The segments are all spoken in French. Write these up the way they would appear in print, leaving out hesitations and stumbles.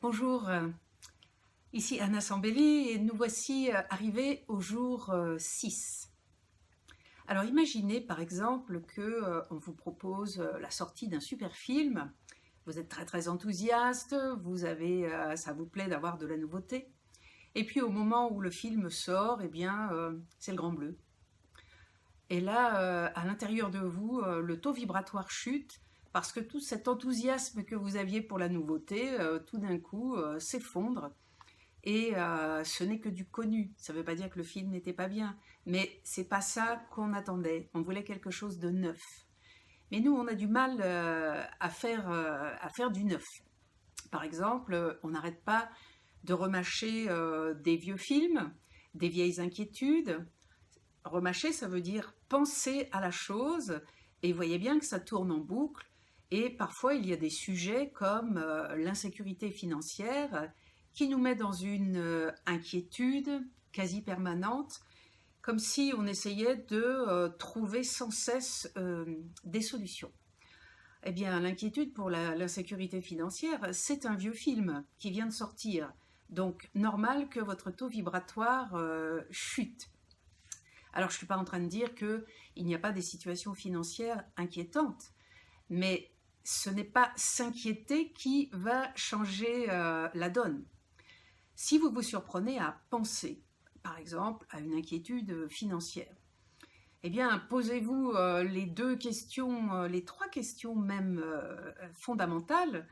Bonjour, ici Anna Sambelli et nous voici arrivés au jour 6. Alors imaginez par exemple que on vous propose la sortie d'un super film, vous êtes très enthousiaste, ça vous plaît d'avoir de la nouveauté, et puis au moment où le film sort, eh bien c'est le grand bleu. Et là, à l'intérieur de vous, le taux vibratoire chute parce que tout cet enthousiasme que vous aviez pour la nouveauté, tout d'un coup, s'effondre. Et ce n'est que du connu. Ça ne veut pas dire que le film n'était pas bien, mais c'est pas ça qu'on attendait. On voulait quelque chose de neuf. Mais nous, on a du mal à faire du neuf. Par exemple, on n'arrête pas de remâcher des vieux films, des vieilles inquiétudes. Remâcher, ça veut dire penser à la chose, et vous voyez bien que ça tourne en boucle. Et parfois, il y a des sujets comme l'insécurité financière qui nous met dans une inquiétude quasi permanente, comme si on essayait de trouver sans cesse des solutions. Eh bien, l'inquiétude pour l'insécurité financière, c'est un vieux film qui vient de sortir. Donc, normal que votre taux vibratoire chute. Alors, je ne suis pas en train de dire qu'il n'y a pas des situations financières inquiétantes, mais ce n'est pas s'inquiéter qui va changer la donne. Si vous vous surprenez à penser, par exemple, à une inquiétude financière, eh bien, posez-vous les trois questions même fondamentales.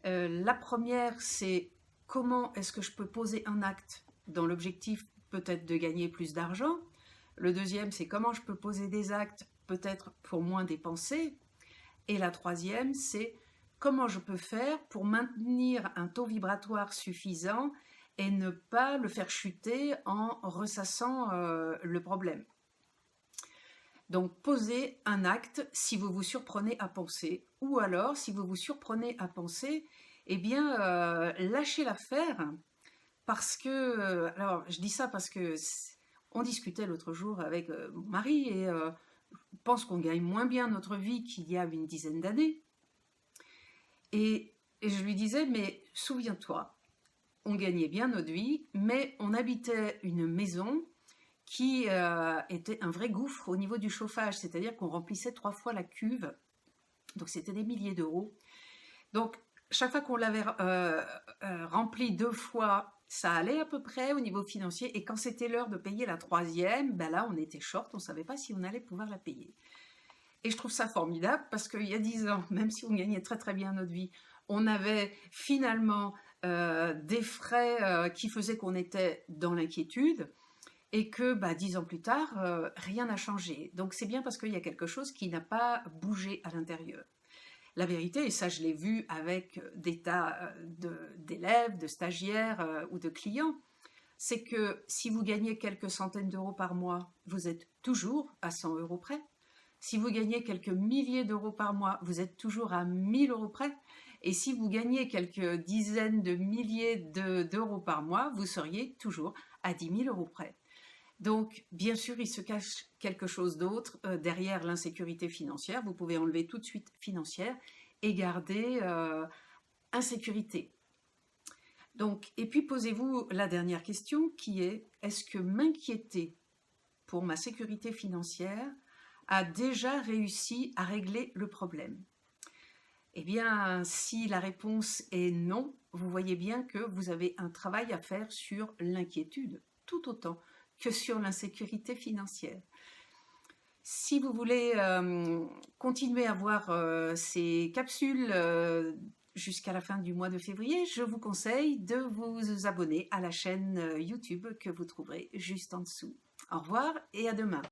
La première, c'est comment est-ce que je peux poser un acte dans l'objectif peut-être de gagner plus d'argent. Le deuxième, c'est comment je peux poser des actes peut-être pour moins dépenser. Et la troisième, c'est comment je peux faire pour maintenir un taux vibratoire suffisant et ne pas le faire chuter en ressassant le problème. Donc, posez un acte si vous vous surprenez à penser. Ou alors, si vous vous surprenez à penser, eh bien, lâchez l'affaire. Parce que, alors, je dis ça parce que on discutait l'autre jour avec mon mari et je pense qu'on gagne moins bien notre vie qu'il y a une dizaine d'années. Et je lui disais, mais souviens-toi, on gagnait bien notre vie, mais on habitait une maison qui était un vrai gouffre au niveau du chauffage, c'est-à-dire qu'on remplissait 3 fois la cuve, donc c'était des milliers d'euros. Donc chaque fois qu'on l'avait rempli 2 fois, ça allait à peu près au niveau financier, et quand c'était l'heure de payer la 3e, ben là on était short, on ne savait pas si on allait pouvoir la payer. Et je trouve ça formidable parce qu'il y a 10 ans, même si on gagnait très bien notre vie, on avait finalement des frais qui faisaient qu'on était dans l'inquiétude et que 10 ans plus tard, rien n'a changé. Donc c'est bien parce qu'il y a quelque chose qui n'a pas bougé à l'intérieur. La vérité, et ça je l'ai vu avec des tas d'élèves, de stagiaires ou de clients, c'est que si vous gagnez quelques centaines d'euros par mois, vous êtes toujours à 100 euros près. Si vous gagnez quelques milliers d'euros par mois, vous êtes toujours à 1000 euros près. Et si vous gagnez quelques dizaines de milliers d'euros par mois, vous seriez toujours à 10 000 euros près. Donc, bien sûr, il se cache quelque chose d'autre derrière l'insécurité financière. Vous pouvez enlever tout de suite financière et garder insécurité. Donc, et puis posez-vous la dernière question qui est, est-ce que m'inquiéter pour ma sécurité financière a déjà réussi à régler le problème? Eh bien, si la réponse est non, vous voyez bien que vous avez un travail à faire sur l'inquiétude, tout autant que sur l'insécurité financière. Si vous voulez continuer à voir ces capsules jusqu'à la fin du mois de février, je vous conseille de vous abonner à la chaîne YouTube que vous trouverez juste en dessous. Au revoir et à demain.